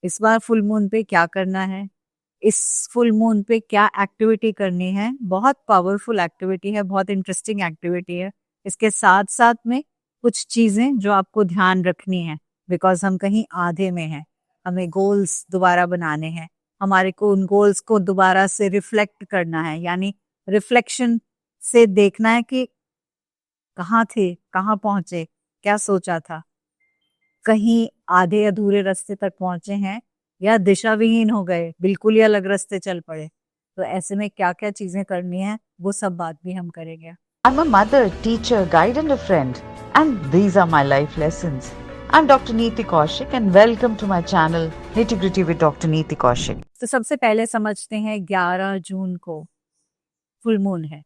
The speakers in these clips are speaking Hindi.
इस बार फुल मून पे क्या करना है, इस फुल मून पे क्या एक्टिविटी करनी है। बहुत पावरफुल एक्टिविटी है, बहुत इंटरेस्टिंग एक्टिविटी है। इसके साथ साथ में कुछ चीजें जो आपको ध्यान रखनी है, बिकॉज हम कहीं आधे में हैं, हमें गोल्स दोबारा बनाने हैं, हमारे को उन गोल्स को दोबारा से रिफ्लेक्ट करना है, यानी रिफ्लेक्शन से देखना है कि कहाँ थे, कहाँ पहुंचे, क्या सोचा था, कहीं आधे अधूरे रास्ते तक पहुंचे हैं या दिशा विहीन हो गए, बिल्कुल ही अलग रास्ते चल पड़े। तो ऐसे में क्या क्या चीजें करनी है, वो सब बात भी हम करेंगे। I'm a mother, teacher, guide, and a friend, and these are my life lessons. I'm Dr. Neeti Kaushik, and welcome to my channel Nitty Gritty with Dr. Neeti Kaushik. तो सबसे पहले समझते हैं 11 जून को फुल मून है।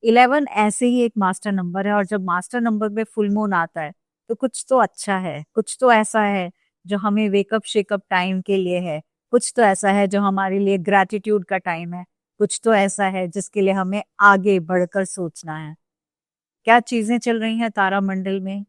11 ऐसे ही एक मास्टर नंबर है, और जब मास्टर नंबर पे फुल मून आता है तो कुछ तो अच्छा है, कुछ तो ऐसा है जो हमें वेकअप शेकअप टाइम के लिए है, कुछ तो ऐसा है जो हमारे लिए ग्रैटिट्यूड का टाइम है, कुछ तो ऐसा है जिसके लिए हमें आगे बढ़कर सोचना है। क्या चीजें चल रही हैं तारामंडल में,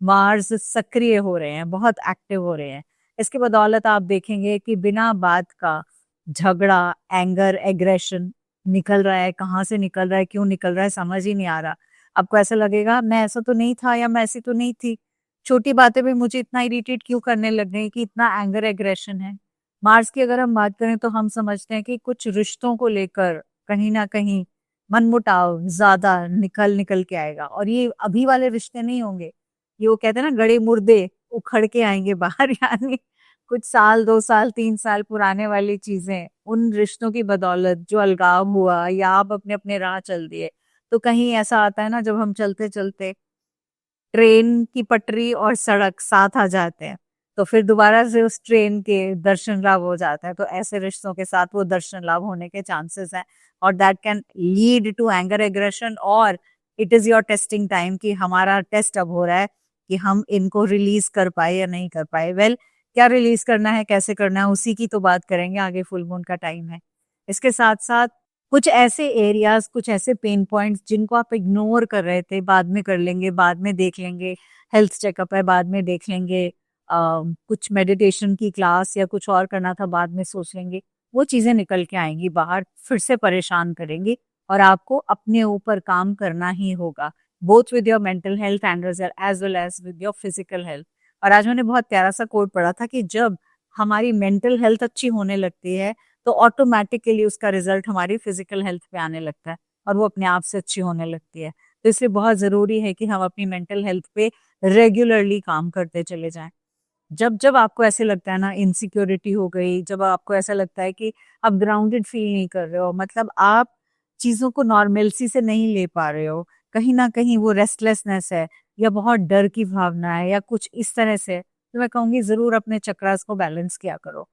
मार्स सक्रिय हो रहे हैं, बहुत एक्टिव हो रहे हैं। इसके बदौलत आप देखेंगे कि बिना बात का झगड़ा, एंगर, एग्रेशन निकल रहा है। कहाँ से निकल रहा है, क्यों निकल रहा है, समझ ही नहीं आ रहा। आपको ऐसा लगेगा मैं ऐसा तो नहीं था या मैं ऐसी तो नहीं थी, छोटी बातें भी मुझे इतना इरिटेट क्यों करने लग गई कि इतना एंगर एग्रेशन है। मार्स की अगर हम बात करें तो हम समझते हैं कि कुछ रिश्तों को लेकर कहीं ना कहीं मनमुटाव ज्यादा निकल निकल के आएगा, और ये अभी वाले रिश्ते नहीं होंगे, ये वो कहते हैं ना गड़े मुर्दे उखड़ के आएंगे बाहर यानी कुछ साल, 2 साल, 3 साल पुराने वाली चीजें, उन रिश्तों की बदौलत जो अलगाव हुआ या आप अपने अपने राह चल दिए। तो कहीं ऐसा आता है ना, जब हम चलते चलते ट्रेन की पटरी और सड़क साथ आ जाते हैं, तो फिर दोबारा से उस ट्रेन के दर्शन लाभ हो जाता है। तो ऐसे रिश्तों के साथ वो दर्शन लाभ होने के चांसेस हैं, और that can lead to anger aggression. और it is your testing time कि हमारा टेस्ट अब हो रहा है कि हम इनको रिलीज कर पाए या नहीं कर पाए। वेल, क्या रिलीज करना है, कैसे करना है, उसी की तो बात करेंगे, आगे फुल मून का टाइम है। इसके साथ साथ कुछ ऐसे एरियाज, कुछ ऐसे पेन पॉइंट्स जिनको आप इग्नोर कर रहे थे, बाद में कर लेंगे, बाद में देख लेंगे, हेल्थ चेकअप है बाद में देख लेंगे, कुछ मेडिटेशन की क्लास या कुछ और करना था बाद में सोच लेंगे, वो चीजें निकल के आएंगी बाहर, फिर से परेशान करेंगी, और आपको अपने ऊपर काम करना ही होगा, both with your mental health and as well as with your physical health. और आज मैंने बहुत प्यारा सा कोट पढ़ा था कि जब हमारी मेंटल हेल्थ अच्छी होने लगती है तो ऑटोमेटिकली उसका रिजल्ट हमारी फिजिकल हेल्थ पे आने लगता है, और वो अपने आप से अच्छी होने लगती है। तो इसलिए बहुत जरूरी है कि हम अपनी मेंटल हेल्थ पे रेगुलरली काम करते चले जाएं। जब जब आपको ऐसे लगता है ना इनसिक्योरिटी हो गई, जब आपको ऐसा लगता है कि आप ग्राउंडेड फील नहीं कर रहे हो, मतलब आप चीजों को नॉर्मलसी से नहीं ले पा रहे हो, कहीं ना कहीं वो रेस्टलेसनेस है या बहुत डर की भावना है या कुछ इस तरह से, तो मैं कहूंगी जरूर अपने चक्रास को बैलेंस किया करो।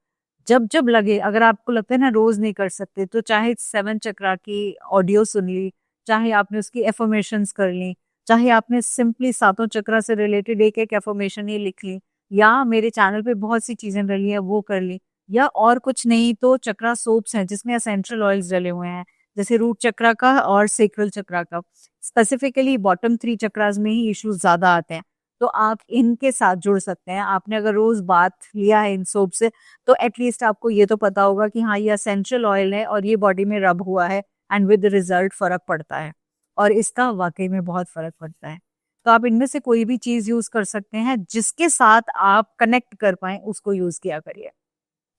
जब जब लगे, अगर आपको लगता है ना रोज नहीं कर सकते, तो चाहे 7 चक्रा की ऑडियो सुन ली, चाहे आपने उसकी एफर्मेशंस कर ली, चाहे आपने सिंपली 7 चक्रा से रिलेटेड एक एक एफर्मेशन ही लिख ली, या मेरे चैनल पे बहुत सी चीजें डली है वो कर ली, या और कुछ नहीं तो चक्रा सोप्स हैं जिसमें एसेंशियल ऑयल्स डले हुए हैं, जैसे रूट चक्रा का और सेक्रल चक्रा का। स्पेसिफिकली बॉटम 3 चक्रास में ही इश्यूज ज्यादा आते हैं, तो आप इनके साथ जुड़ सकते हैं। आपने अगर रोज बात लिया है इन सोप से, तो एटलीस्ट आपको ये तो पता होगा कि हाँ ये एसेंशियल ऑयल है और ये बॉडी में रब हुआ है, एंड विद रिजल्ट फर्क पड़ता है, और इसका वाकई में बहुत फर्क पड़ता है। तो आप इनमें से कोई भी चीज यूज कर सकते हैं जिसके साथ आप कनेक्ट कर पाए, उसको यूज किया करिए।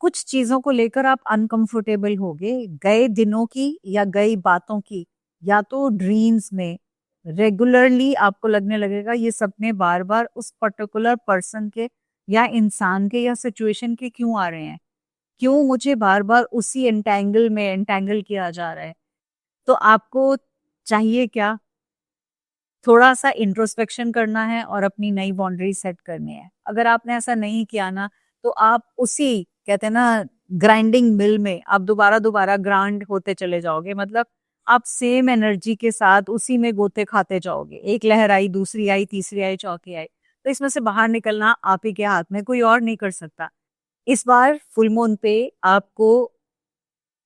कुछ चीजों को लेकर आप अनकंफर्टेबल होगे, गए दिनों की या गई बातों की, या तो ड्रीम्स में रेगुलरली आपको लगने लगेगा ये सपने बार बार उस पर्टिकुलर पर्सन के या इंसान के या सिचुएशन के क्यों आ रहे हैं, क्यों मुझे बार बार उसी एंटेंगल में एंटेंगल किया जा रहा है। तो आपको चाहिए क्या, थोड़ा सा इंट्रोस्पेक्शन करना है और अपनी नई बाउंड्री सेट करनी है। अगर आपने ऐसा नहीं किया ना, तो आप उसी, कहते हैं ना, ग्राइंडिंग मिल में आप दोबारा दोबारा ग्राइंड होते चले जाओगे, मतलब आप सेम एनर्जी के साथ उसी में गोते खाते जाओगे, एक लहर आई, दूसरी आई, तीसरी आई, चौथी आई। तो इसमें से बाहर निकलना आप ही के हाथ में, कोई और नहीं कर सकता। इस बार फुल मून पे आपको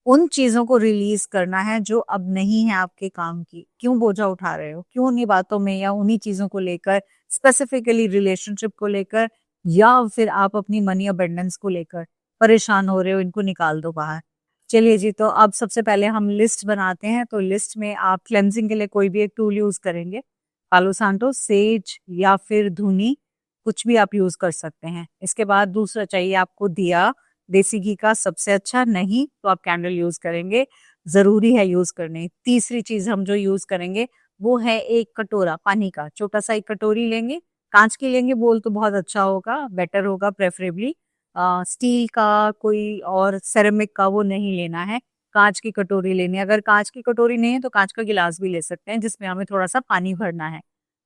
उन चीजों को रिलीज करना है जो अब नहीं है आपके काम की। क्यों बोझा उठा रहे हो, क्यों उन्हीं बातों में या उन्हीं चीजों को लेकर, स्पेसिफिकली रिलेशनशिप को लेकर या फिर आप अपनी मनी अबेंडेंस को लेकर परेशान हो रहे हो, इनको निकाल दो बाहर। चलिए जी, तो अब सबसे पहले हम लिस्ट बनाते हैं। तो लिस्ट में आप क्लेंजिंग के लिए कोई भी एक टूल यूज करेंगे, पालो सांटो, सेज या फिर धुनी, कुछ भी आप यूज कर सकते हैं। इसके बाद दूसरा चाहिए आपको दिया, देसी घी का सबसे अच्छा, नहीं तो आप कैंडल यूज करेंगे, जरूरी है यूज करनी। तीसरी चीज हम जो यूज करेंगे वो है एक कटोरा पानी का, छोटा सा एक कटोरी लेंगे, कांच की लेंगे बोल तो बहुत अच्छा होगा, बेटर होगा प्रेफरेबली। स्टील का कोई और सेरेमिक का वो नहीं लेना है, कांच की कटोरी लेनी है। अगर कांच की कटोरी नहीं है तो कांच का गिलास भी ले सकते हैं जिसमें हमें थोड़ा सा पानी भरना है।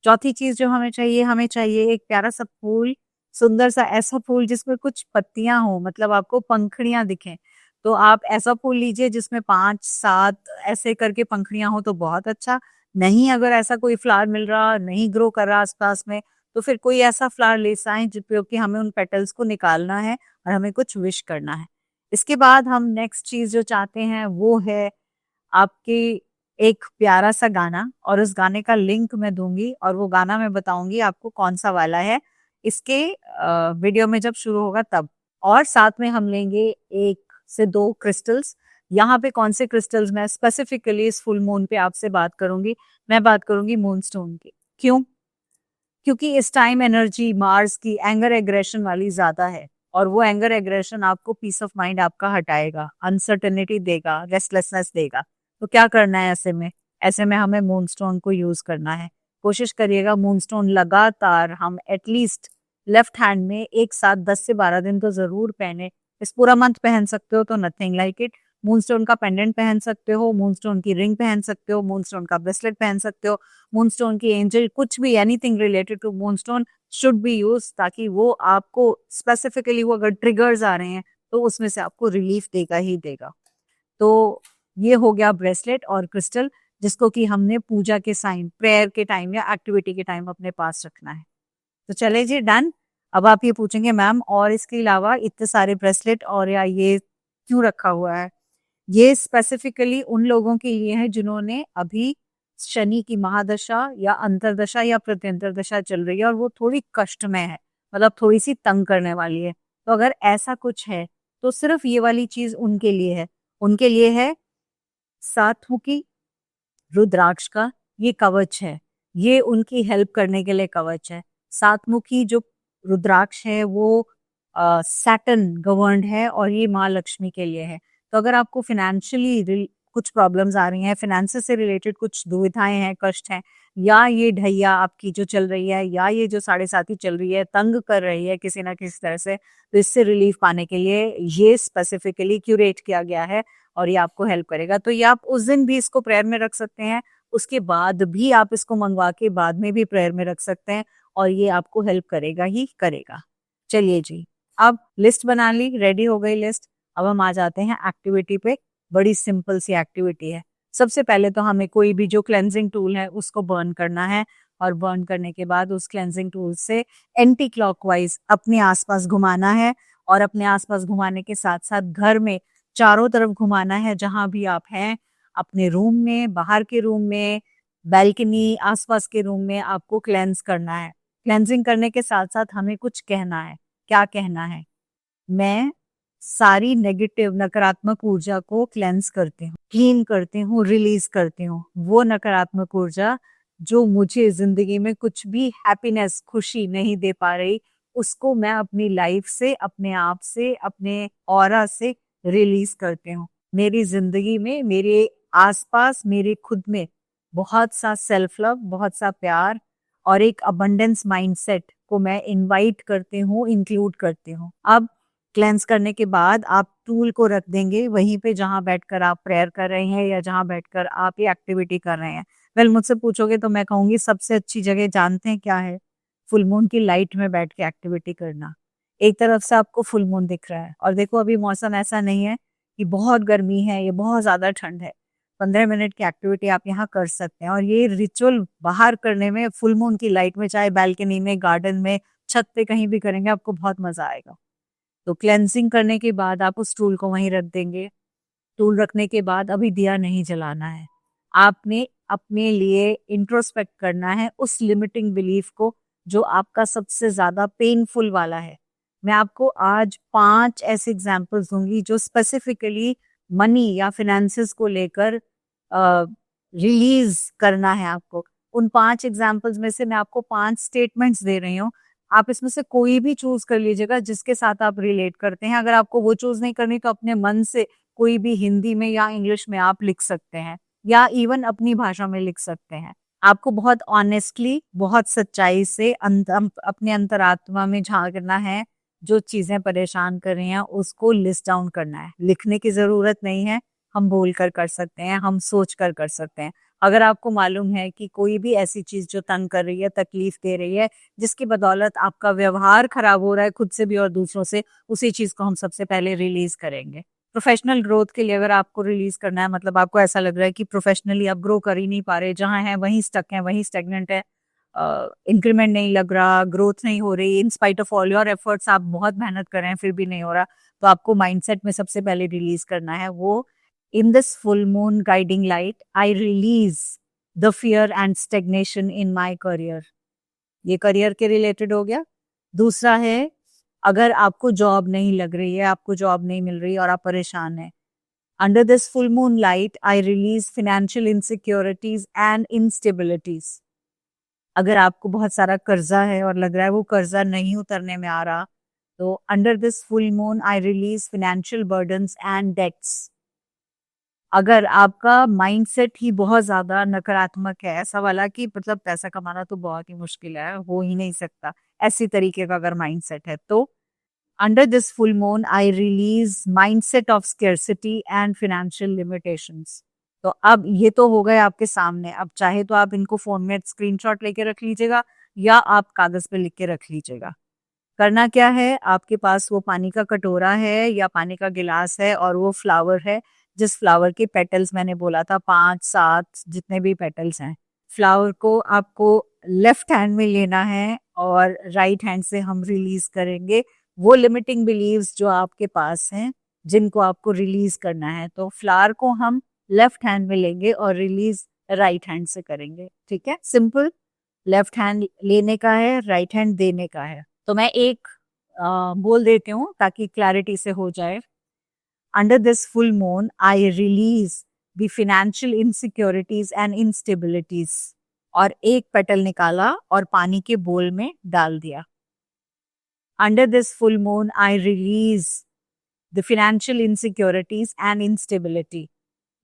चौथी चीज जो हमें चाहिए एक प्यारा सा फूल, सुंदर सा ऐसा फूल जिसमें कुछ पत्तियां हो, मतलब आपको पंखड़ियां दिखें। तो आप ऐसा फूल लीजिए जिसमें 5-7 ऐसे करके पंखड़ियां हो तो बहुत अच्छा। नहीं, अगर ऐसा कोई फ्लावर मिल रहा नहीं, ग्रो कर रहा आसपास में, तो फिर कोई ऐसा फ्लावर ले आए क्योंकि हमें उन पेटल्स को निकालना है और हमें कुछ विश करना है। इसके बाद हम नेक्स्ट चीज जो चाहते हैं वो है आपके एक प्यारा सा गाना, और उस गाने का लिंक मैं दूंगी और वो गाना मैं बताऊंगी आपको कौन सा वाला है इसके वीडियो में जब शुरू होगा तब। और साथ में हम लेंगे 1 से 2 क्रिस्टल्स। यहाँ पे कौन से क्रिस्टल्स मैं स्पेसिफिकली इस फुल मून पे आपसे बात करूंगी, मैं बात करूंगी मून स्टोन की। क्यों? क्योंकि इस टाइम एनर्जी मार्स की एंगर एग्रेशन वाली ज्यादा है, और वो एंगर एग्रेशन आपको पीस ऑफ माइंड आपका हटाएगा, अनसर्टेनिटी देगा, रेस्टलेसनेस देगा। तो क्या करना है ऐसे में? ऐसे में हमें मूनस्टोन को यूज करना है। कोशिश करिएगा मूनस्टोन लगातार हम एटलीस्ट लेफ्ट हैंड में एक साथ 10 से 12 दिन तो जरूर पहने। इस पूरा मंथ पहन सकते हो तो नथिंग लाइक इट। मूनस्टोन का पेंडेंट पहन सकते हो, मूनस्टोन की रिंग पहन सकते हो, मूनस्टोन का ब्रेसलेट पहन सकते हो, मूनस्टोन की एंजल, कुछ भी, anything related to moonstone should be use, ताकि वो आपको स्पेसिफिकली वो अगर ट्रिगर्स आ रहे हैं तो उसमें से आपको रिलीफ देगा ही देगा। तो ये हो गया ब्रेसलेट और क्रिस्टल, जिसको कि हमने पूजा के साइन, प्रेयर के टाइम या एक्टिविटी के टाइम अपने पास रखना है। तो चले जी, डन। अब आप ये पूछेंगे मैम और इसके अलावा इतने सारे ब्रेसलेट और या ये क्यों रखा हुआ है? ये स्पेसिफिकली उन लोगों के लिए है जिन्होंने अभी शनि की महादशा या अंतरदशा या प्रत्यंतर दशा चल रही है और वो थोड़ी कष्ट में है, मतलब थोड़ी सी तंग करने वाली है। तो अगर ऐसा कुछ है तो सिर्फ ये वाली चीज उनके लिए है। उनके लिए है सातमुखी रुद्राक्ष का ये कवच है, ये उनकी हेल्प करने के लिए कवच है। सातमुखी जो रुद्राक्ष है वो सैटर्न गवर्नड है और ये माँ लक्ष्मी के लिए है। तो अगर आपको फिनेंशियली कुछ प्रॉब्लम्स आ रही हैं, फिनेंसेस से रिलेटेड कुछ दुविधाएं हैं, कष्ट हैं, या ये ढैया आपकी जो चल रही है, या ये जो साढ़े साथी चल रही है तंग कर रही है किसी ना किसी तरह से, तो इससे रिलीफ पाने के लिए ये स्पेसिफिकली क्यूरेट किया गया है और ये आपको हेल्प करेगा। तो ये आप उस दिन भी इसको प्रेयर में रख सकते हैं, उसके बाद भी आप इसको मंगवा के बाद में भी प्रेयर में रख सकते हैं, और ये आपको हेल्प करेगा ही करेगा। चलिए जी, अब लिस्ट बना ली, रेडी हो गई लिस्ट। अब हम आ जाते हैं एक्टिविटी पे। बड़ी सिंपल सी एक्टिविटी है। सबसे पहले तो हमें कोई भी जो क्लेंजिंग टूल है उसको बर्न करना है, और बर्न करने के बाद उस क्लेंजिंग टूल से एंटी क्लॉकवाइज अपने आसपास घुमाना है, और अपने आसपास घुमाने के साथ साथ घर में चारों तरफ घुमाना है जहां भी आप हैं, अपने रूम में, बाहर के रूम में, बैल्कनी, आसपास के रूम में आपको क्लेंस करना है। क्लेंजिंग करने के साथ साथ हमें कुछ कहना है। क्या कहना है? मैं सारी नेगेटिव नकारात्मक ऊर्जा को क्लेंस करती हूँ, क्लीन करती हूँ, रिलीज करती हूँ। वो नकारात्मक ऊर्जा जो मुझे जिंदगी में कुछ भी हैप्पीनेस, खुशी नहीं दे पा रही, उसको मैं अपनी लाइफ से, अपने आप से, अपने ऑरा से रिलीज करती हूँ। मेरी जिंदगी में, मेरे आसपास, मेरे खुद में बहुत सा सेल्फ लव, बहुत सा प्यार और एक अबंडेंस माइंडसेट को मैं इनवाइट करती हूँ, इंक्लूड करती हूँ। अब क्लेंस करने के बाद आप टूल को रख देंगे वहीं पे जहां बैठकर आप प्रेयर कर रहे हैं या जहां बैठकर आप ये एक्टिविटी कर रहे हैं। वेल, मुझसे पूछोगे तो मैं कहूंगी सबसे अच्छी जगह जानते हैं क्या है? फुल मून की लाइट में बैठ के एक्टिविटी करना। एक तरफ से आपको फुल मून दिख रहा है, और देखो अभी मौसम ऐसा नहीं है कि बहुत गर्मी है, ये बहुत ज्यादा ठंड है। 15 मिनट की एक्टिविटी आप यहाँ कर सकते हैं, और ये रिचुअल बाहर करने में फुल मून की लाइट में, चाहे बालकनी में, गार्डन में, छत पे कहीं भी करेंगे, आपको बहुत मजा आएगा। तो क्लेंजिंग करने के बाद आप उस टूल को वहीं रख देंगे। टूल रखने के बाद अभी दिया नहीं जलाना है। आपने अपने लिए इंट्रोस्पेक्ट करना है, उस लिमिटिंग बिलीफ को जो आपका सबसे ज्यादा पेनफुल वाला है। मैं आपको आज 5 ऐसे एग्जाम्पल्स दूंगी जो स्पेसिफिकली मनी या फिनेंसेस को लेकर रिलीज करना है आपको। उन 5 एग्जाम्पल्स में से मैं आपको 5 स्टेटमेंट्स दे रही हूँ, आप इसमें से कोई भी चूज कर लीजिएगा जिसके साथ आप रिलेट करते हैं। अगर आपको वो चूज नहीं करनी तो अपने मन से कोई भी हिंदी में या इंग्लिश में आप लिख सकते हैं, या इवन अपनी भाषा में लिख सकते हैं। आपको बहुत ऑनेस्टली, बहुत सच्चाई से अपने अंतरात्मा में झांकना है। जो चीजें परेशान कर रही हैं उसको लिस्ट डाउन करना है। लिखने की जरूरत नहीं है, हम बोल कर सकते हैं, हम सोच कर सकते हैं। अगर आपको मालूम है कि कोई भी ऐसी चीज जो तंग कर रही है, तकलीफ दे रही है, जिसकी बदौलत आपका व्यवहार खराब हो रहा है खुद से भी और दूसरों से, उसी चीज को हम सबसे पहले रिलीज करेंगे। प्रोफेशनल ग्रोथ के लिए अगर आपको रिलीज करना है, मतलब आपको ऐसा लग रहा है कि प्रोफेशनली आप ग्रो कर ही नहीं पा रहे, जहां है वहीं स्टक है, वहीं स्टेगनेंट है, इंक्रीमेंट नहीं लग रहा, ग्रोथ नहीं हो रही, in spite of all your efforts आप बहुत मेहनत कर रहे हैं फिर भी नहीं हो रहा, तो आपको माइंडसेट में सबसे पहले रिलीज करना है वो, in this full moon guiding light I release the fear and stagnation in my career. ये करियर के रिलेटेड हो गया। दूसरा है, अगर आपको जॉब नहीं लग रही है, आपको जॉब नहीं मिल रही और आप परेशान हैं, under this full moon light I release financial insecurities and instabilities. अगर आपको बहुत सारा कर्जा है और लग रहा है वो कर्जा नहीं उतरने में आ रहा, तो under this full moon I release financial burdens and debts. अगर आपका माइंडसेट ही बहुत ज्यादा नकारात्मक है, ऐसा वाला कि मतलब पैसा कमाना तो बहुत ही मुश्किल है, हो ही नहीं सकता, ऐसी तरीके का अगर माइंडसेट है, तो under this full moon I release mindset of scarcity and financial limitations. तो अब ये तो हो गए आपके सामने। अब चाहे तो आप इनको फोन में स्क्रीनशॉट लेके रख लीजिएगा या आप कागज पे लिख के रख लीजिएगा। करना क्या है, आपके पास वो पानी का कटोरा है या पानी का गिलास है और वो फ्लावर है, जिस फ्लावर के पेटल्स मैंने बोला था 5-7 जितने भी पेटल्स हैं, फ्लावर को आपको लेफ्ट हैंड में लेना है और राइट हैंड से हम रिलीज करेंगे वो लिमिटिंग बिलीव्स जो आपके पास हैं, जिनको आपको रिलीज करना है। तो फ्लावर को हम लेफ्ट हैंड में लेंगे और रिलीज राइट हैंड से करेंगे। ठीक है, सिंपल। लेफ्ट हैंड लेने का है, राइट हैंड देने का है। तो मैं एक बोल देती हूँ ताकि क्लैरिटी से हो जाए। Under this full moon I release the financial insecurities and instabilities, और एक पेटल निकाला और पानी के बोल में डाल दिया। Under this full moon I release the financial insecurities and instability,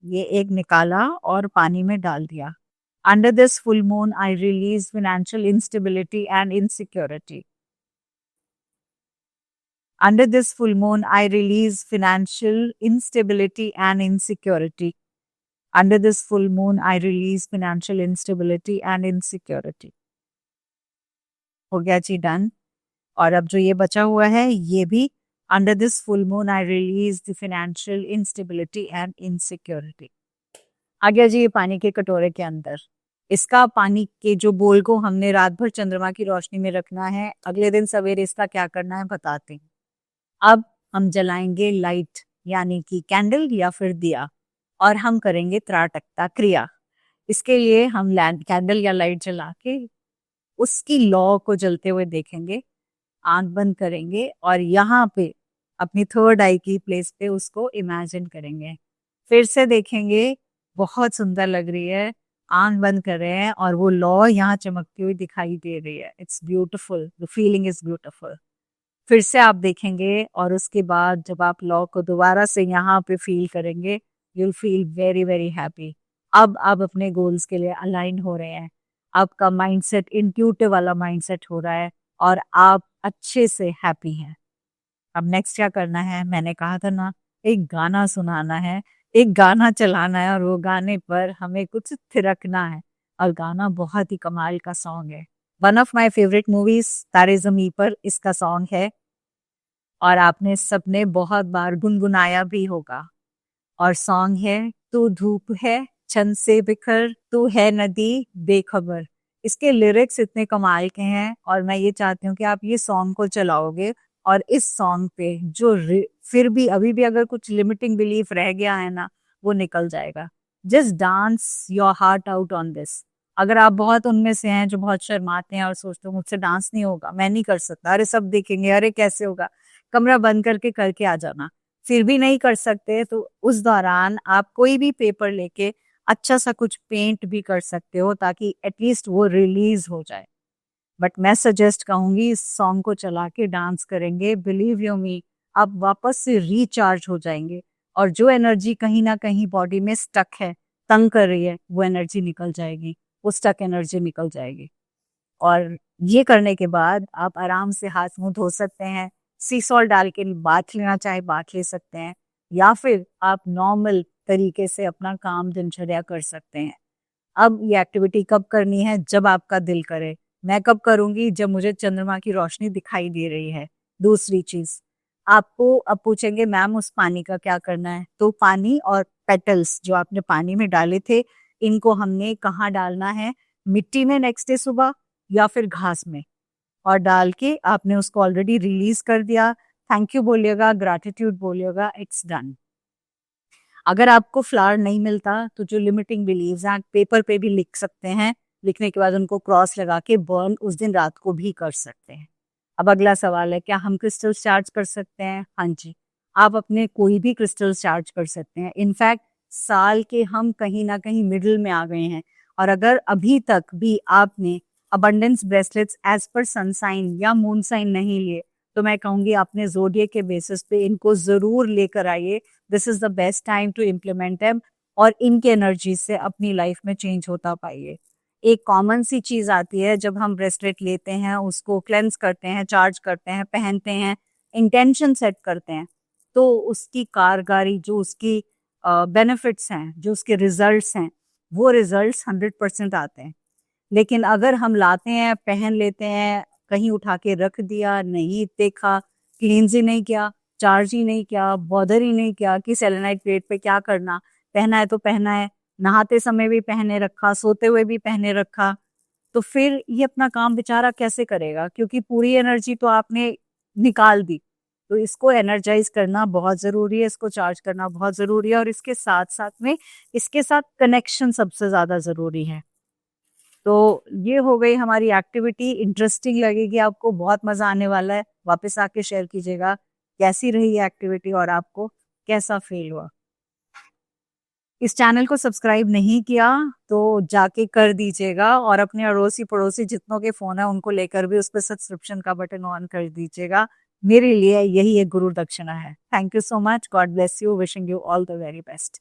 ये एक निकाला और पानी में डाल दिया। Under this full moon I release financial instability and insecurity. Under this full moon, I release financial instability and insecurity. Under this full moon, I release financial instability and insecurity. हो गया जी, डन। और अब जो ये बचा हुआ है ये भी under this full moon I release the financial instability and insecurity. आ गया जी ये पानी के कटोरे के अंदर। इसका पानी के जो बोल को हमने रात भर चंद्रमा की रोशनी में रखना है, अगले दिन सवेरे इसका क्या करना है बताते हैं। अब हम जलाएंगे लाइट यानी कि कैंडल या फिर दिया, और हम करेंगे त्राटकता क्रिया। इसके लिए हम कैंडल या लाइट जला के उसकी लौ को जलते हुए देखेंगे, आंख बंद करेंगे और यहाँ पे अपनी थर्ड आई की प्लेस पे उसको इमेजिन करेंगे। फिर से देखेंगे, बहुत सुंदर लग रही है, आंख बंद कर रहे हैं और वो लौ यहाँ चमकती हुई दिखाई दे रही है। It's beautiful, the feeling is beautiful. फिर से आप देखेंगे और उसके बाद जब आप लॉ को दोबारा से यहाँ पे फील करेंगे, you'll feel very very happy. अब आप अपने गोल्स के लिए अलाइन हो रहे हैं, आपका माइंडसेट इंट्यूटिव वाला माइंडसेट हो रहा है और आप अच्छे से हैप्पी हैं। अब नेक्स्ट क्या करना है, मैंने कहा था ना, एक गाना सुनाना है, एक गाना चलाना है और वो गाने पर हमें कुछ थिरकना है। और गाना बहुत ही कमाल का सॉन्ग है, one of my favourite movies तारे ज़मीं पर इसका सॉन्ग है और आपने सबने बहुत बार गुनगुनाया भी होगा। और सॉन्ग है तू धूप है छन से बिखर, तू है नदी बेखबर। इसके लिरिक्स इतने कमाल के हैं और मैं ये चाहती हूँ कि आप ये सॉन्ग को चलाओगे और इस सॉन्ग पे जो फिर भी अभी भी अगर कुछ लिमिटिंग बिलीफ रह गया है ना, वो निकल जाएगा। Just dance your heart out on this. अगर आप बहुत उनमें से हैं जो बहुत शर्माते हैं और सोचते हो मुझसे डांस नहीं होगा, मैं नहीं कर सकता, अरे सब देखेंगे, अरे कैसे होगा, कमरा बंद करके आ जाना, फिर भी नहीं कर सकते, तो उस दौरान आप कोई भी पेपर लेके अच्छा सा कुछ पेंट भी कर सकते हो ताकि एटलीस्ट वो रिलीज हो जाए। बट मैं सजेस्ट कहूंगी इस सॉन्ग को चला के डांस करेंगे, बिलीव यू मी, आप वापस से रिचार्ज हो जाएंगे और जो एनर्जी कहीं ना कहीं बॉडी में स्टक है, तंग कर रही है, वो एनर्जी निकल जाएगी, वो स्टक एनर्जी निकल जाएगी। और ये करने के बाद आप आराम से हाथ मुंह धो सकते हैं, सी सॉल्ट डाल के बाथ लेना चाहे बाथ ले सकते हैं, या फिर आप नॉर्मल तरीके से अपना काम दिनचर्या कर सकते हैं। अब ये एक्टिविटी कब करनी है? जब आपका दिल करे। मैं कब करूंगी? जब मुझे चंद्रमा की रोशनी दिखाई दे रही है। दूसरी चीज, आपको अब पूछेंगे मैम उस पानी का क्या करना है, तो पानी और पेटल्स जो आपने पानी में डाले थे, इनको हमने कहाँ डालना है? मिट्टी में नेक्स्ट डे सुबह, या फिर घास में, और डाल के आपने उसको ऑलरेडी रिलीज कर दिया। थैंक यू बोलिएगा, ग्रैटिट्यूड बोलिएगा, इट्स डन। अगर आपको फ्लावर नहीं मिलता तो जो लिमिटिंग बिलीव्स हैं पेपर पे भी लिख सकते हैं, लिखने के बाद उनको क्रॉस लगा के बर्न उस दिन रात को भी कर सकते हैं। अब अगला सवाल है, क्या हम क्रिस्टल्स चार्ज कर सकते हैं? हाँ जी, आप अपने कोई भी क्रिस्टल्स चार्ज कर सकते हैं। इनफैक्ट साल के हम कहीं ना कहीं मिडिल में आ गए हैं, और अगर अभी तक भी आपने abundance bracelets as per sun sign या मून साइन नहीं लिए, तो मैं कहूंगी आपने जोडिएक के बेसिस पे इनको जरूर लेकर आइए। This is the best time to implement them, और इनके एनर्जी से अपनी लाइफ में चेंज होता पाइए। एक कॉमन सी चीज आती है, जब हम ब्रेसलेट लेते हैं, उसको क्लेंस करते हैं, चार्ज करते हैं, पहनते हैं, इंटेंशन सेट करते हैं, तो उसकी कारगारी, जो उसकी बेनिफिट्स हैं, जो उसके रिजल्ट्स हैं, वो रिजल्ट्स 100% आते हैं। लेकिन अगर हम लाते हैं, पहन लेते हैं, कहीं उठा के रख दिया, नहीं देखा, क्लींस ही नहीं किया, चार्ज ही नहीं किया, बॉदर ही नहीं किया कि सेलेनाइट प्लेट पे क्या करना, पहना है तो पहना है, नहाते समय भी पहने रखा, सोते हुए भी पहने रखा, तो फिर ये अपना काम बेचारा कैसे करेगा? क्योंकि पूरी एनर्जी तो आपने निकाल दी। तो इसको एनर्जाइज करना बहुत जरूरी है, इसको चार्ज करना बहुत जरूरी है, और इसके साथ साथ में इसके साथ कनेक्शन सबसे ज्यादा जरूरी है। तो ये हो गई हमारी एक्टिविटी, इंटरेस्टिंग लगेगी आपको, बहुत मजा आने वाला है। वापस आके शेयर कीजिएगा कैसी रही ये एक्टिविटी और आपको कैसा फील हुआ। इस चैनल को सब्सक्राइब नहीं किया तो जाके कर दीजिएगा, और अपने अड़ोसी पड़ोसी जितनों के फोन है उनको लेकर भी उस पर सब्सक्रिप्शन का बटन ऑन कर दीजिएगा। मेरे लिए यही एक गुरु दक्षिणा है। Thank you so much, God bless you, wishing you all the very best.